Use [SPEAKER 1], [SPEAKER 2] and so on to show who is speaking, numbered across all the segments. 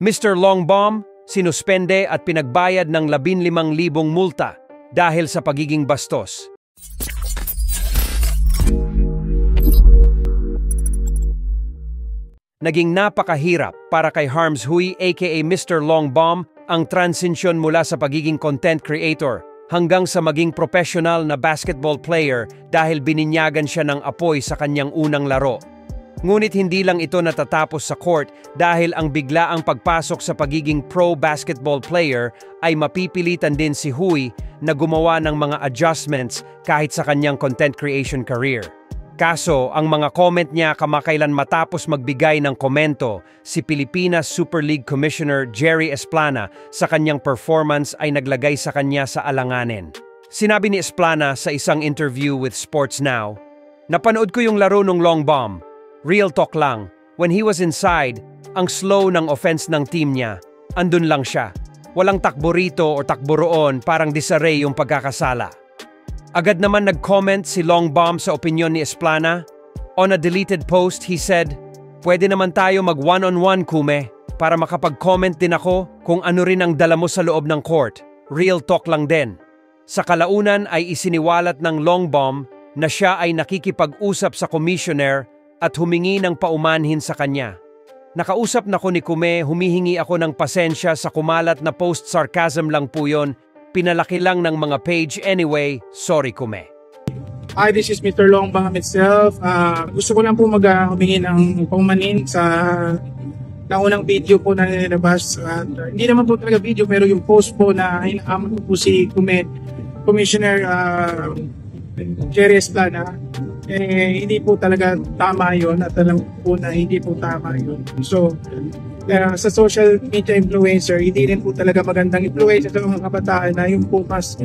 [SPEAKER 1] Mr. Longbom, sinuspende at pinagbayad ng 15,000 multa dahil sa pagiging bastos. Naging napakahirap para kay Harms Hui aka Mr. Longbom ang transisyon mula sa pagiging content creator hanggang sa maging professional na basketball player dahil bininyagan siya ng apoy sa kanyang unang laro. Ngunit hindi lang ito natatapos sa court dahil ang biglaang pagpasok sa pagiging pro basketball player ay mapipilitan din si Hui na gumawa ng mga adjustments kahit sa kanyang content creation career. Kaso, ang mga comment niya kamakailan matapos magbigay ng komento, si Pilipinas Super League Commissioner Jerry Esplana sa kanyang performance ay naglagay sa kanya sa alanganin. Sinabi ni Esplana sa isang interview with Sports Now, "Napanood ko yung laro ng Longbom. Real talk lang, when he was inside, ang slow ng offense ng team niya. Andun lang siya. Walang takbo rito o takbo roon, parang disarray yung pagkakasala." Agad naman nag-comment si Longbom sa opinyon ni Esplana. On a deleted post, he said, "Pwede naman tayo mag one-on-one, Kume, para makapag-comment din ako kung ano rin ang dala mo sa loob ng court. Real talk lang din." Sa kalaunan ay isiniwalat ng Longbom na siya ay nakikipag-usap sa commissioner at humingi ng paumanhin sa kanya. "Nakausap na ko ni Kume, humihingi ako ng pasensya sa kumalat na post-sarcasm lang po yon. Pinalaki lang ng mga page anyway, sorry Kume."
[SPEAKER 2] Hi, this is Mr. Longbom itself. Gusto ko lang po humingi ng paumanhin sa naunang video po na nilabas. Hindi naman po talaga video, pero yung post po na hinaaman ko po si Commissioner Jerry Esplana. Hindi po talaga tama yun at alam po na hindi po tama yun. So, sa social media influencer, hindi rin po talaga magandang influencer sa mga kabataan na yung po mas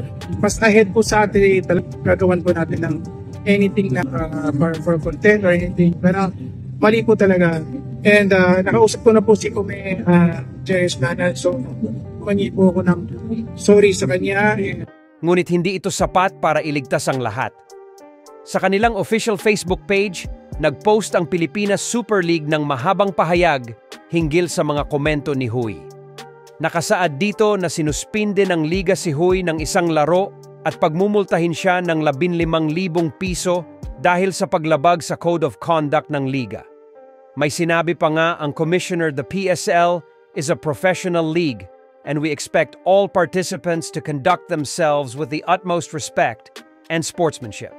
[SPEAKER 2] ahead po sa atin, gagawan po natin ng anything na for content or anything. Pero mali po talaga. And nakausap ko na po si Kume Jerry Esplana, so humingi po ako ng sorry sa kanya.
[SPEAKER 1] Ngunit hindi ito sapat para iligtas ang lahat. Sa kanilang official Facebook page, nag-post ang Pilipinas Super League ng mahabang pahayag hinggil sa mga komento ni Hui. Nakasaad dito na sinuspinde ng liga si Hui ng isang laro at pagmumultahin siya ng 15,000 piso dahil sa paglabag sa Code of Conduct ng liga. May sinabi pa nga ang commissioner, the PSL is a professional league and we expect all participants to conduct themselves with the utmost respect and sportsmanship.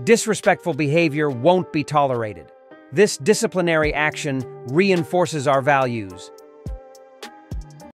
[SPEAKER 1] Disrespectful behavior won't be tolerated. This disciplinary action reinforces our values